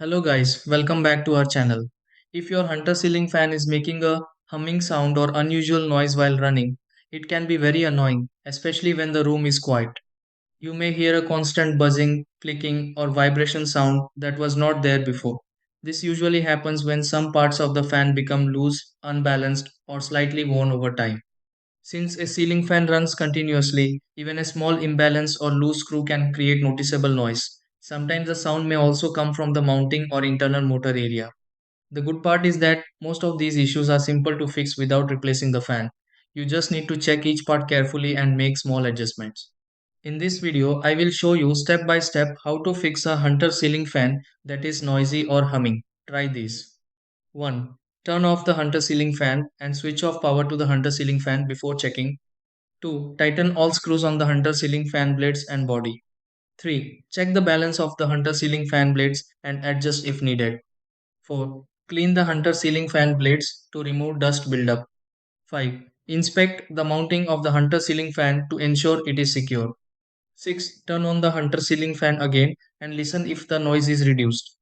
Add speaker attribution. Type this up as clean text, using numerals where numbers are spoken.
Speaker 1: Hello guys, welcome back to our channel. If your hunter ceiling fan is making a humming sound or unusual noise while running, it can be very annoying, especially when the room is quiet. You may hear a constant buzzing, clicking, or vibration sound that was not there before. This usually happens when some parts of the fan become loose, unbalanced, or slightly worn over time. Since a ceiling fan runs continuously, even a small imbalance or loose screw can create noticeable noise. Sometimes the sound may also come from the mounting or internal motor area. The good part is that most of these issues are simple to fix without replacing the fan. You just need to check each part carefully and make small adjustments. In this video, I will show you step by step how to fix a Hunter ceiling fan that is noisy or humming. Try this. 1. Turn off the Hunter ceiling fan and switch off power to the Hunter ceiling fan before checking. 2. Tighten all screws on the Hunter ceiling fan blades and body. 3. Check the balance of the Hunter ceiling fan blades and adjust if needed. 4. Clean the Hunter ceiling fan blades to remove dust buildup. 5. Inspect the mounting of the Hunter ceiling fan to ensure it is secure. 6. Turn on the Hunter ceiling fan again and listen if the noise is reduced.